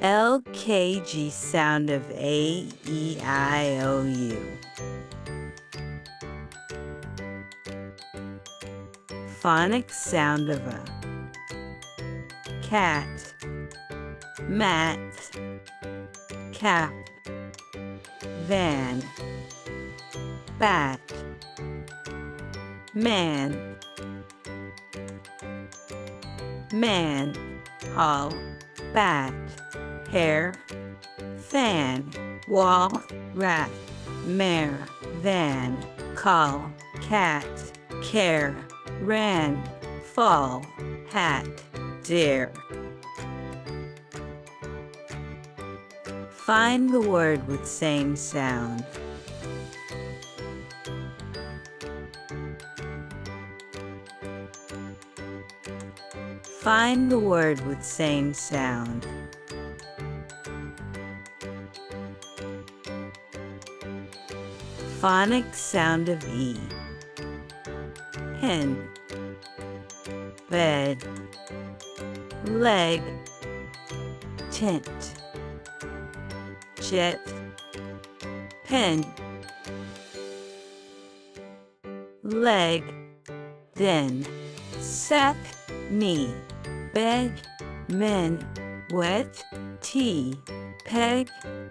LKG sound of AEIOU. Phonics sound of a cat, mat, cap, van, bat, man, hall, bat, hair, fan, wall, rat, mare, van, call, cat, care, ran, fall, hat, deer. Find the word with same sound. Find the word with same sound. Phonics sound of E. Hen, bed, leg, tent, jet, pen, leg, den, sack, knee, bed, men, wet, tea, peg,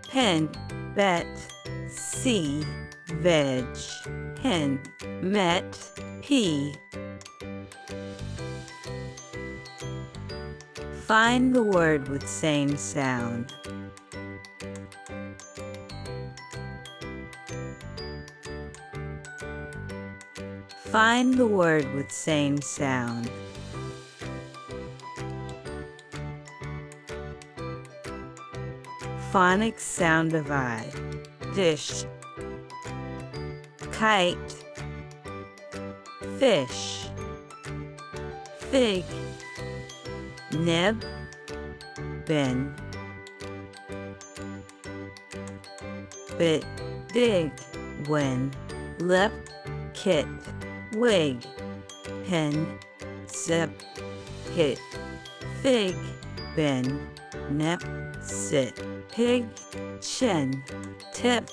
pen, bet, sea, veg, hen, met, pea. Find the word with same sound. Find the word with same sound. Phonics sound of I. Dish, kite, fish, fig, nib, bin, bit, dig, win, lip, kit, wig, pin, zip, hit, fig, bin, nip, sit, pig, chin, tip.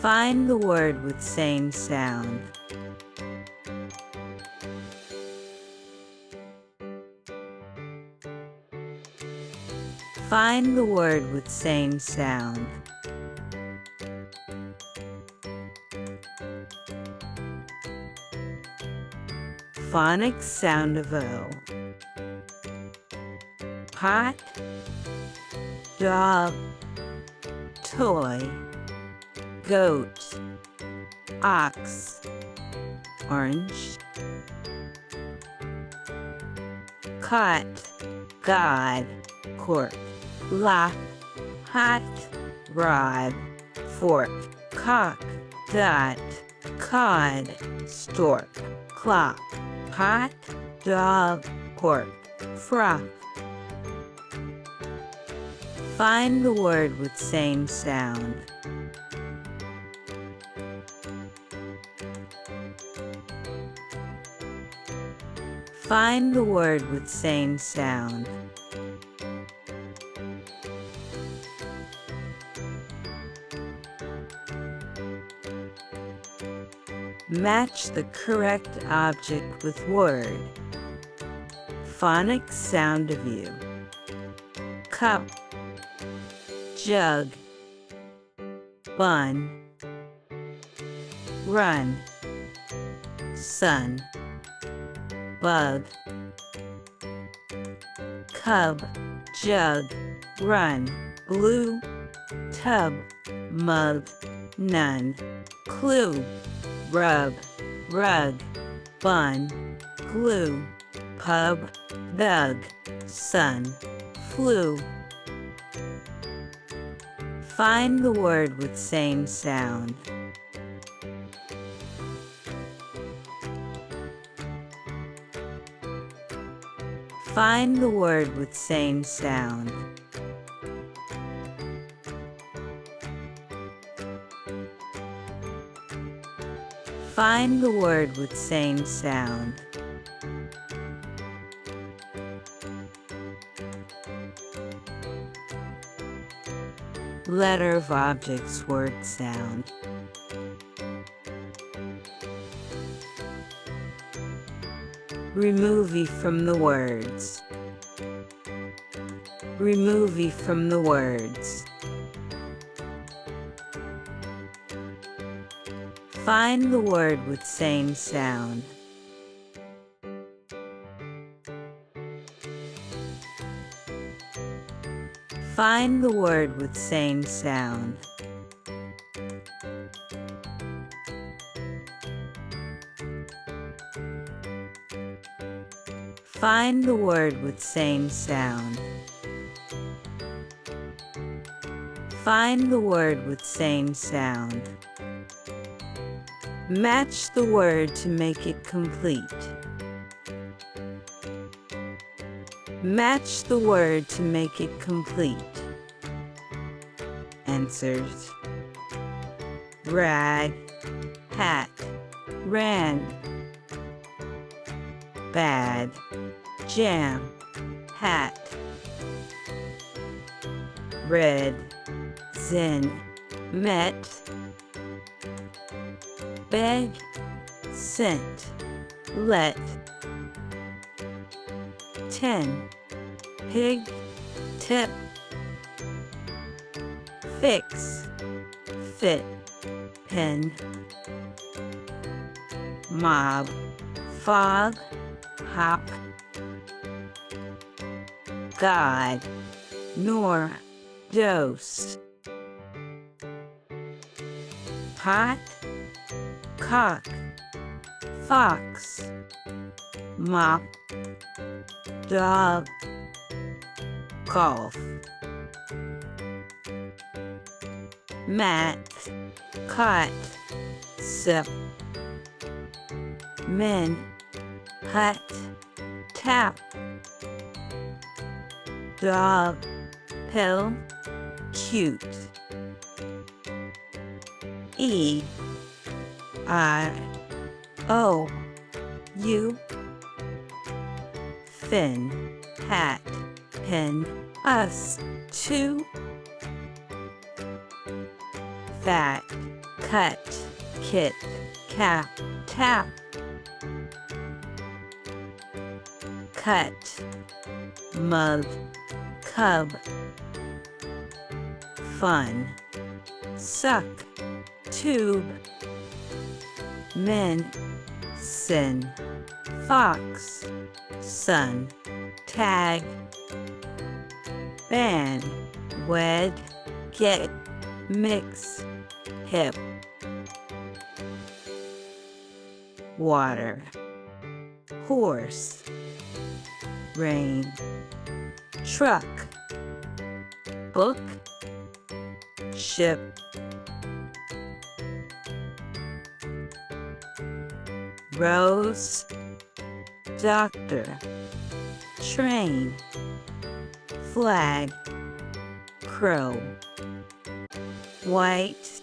Find the word with same sound. Find the word with same sound. Phonics sound of O. Pot, dog, toy, goat, ox, orange, cot, god, cork, lock, hot, rod, fork, cock, dot, cod, stork, clock, pot, dog, pork, frock. Find the word with same sound. Find the word with same sound. Match the correct object with word. Phonics sound of U. Cup, jug, bun, run, sun, bug, cub, jug, run, blue, tub, mug, none, clue, rub, rug, bun, glue, pub, bug, sun, flu. Find the word with same sound. Find the word with same sound. Find the word with same sound. Letter of objects word sound. Remove E from the words. Remove E from the words. Find the word with same sound. Find the word with same sound. Find the word with same sound. Find the word with same sound. Match the word to make it complete. Match the word to make it complete. Answers: rag, hat, ran. Bad, jam, hat. Red, zen, met. Beg, sent, let. 10. Pig, tip. Fix, fit, pen. Mob, fog, hop. God, nor, dose. Pot, cock, fox. Mop, dog, golf. Mat, cot, sip. Men, hut, tap. Dog, pill, cute. AEIOU. Fin, hat, pin, us, two. Fat, cut, kit, cap, tap. Cut, mug, cub. Fun, suck, tube. Men, sin, fox, sun, tag. Ban, wed, get, mix, hip. Water, horse. Rain, truck. Book, ship. Rose, doctor. Train, flag. Crow, white,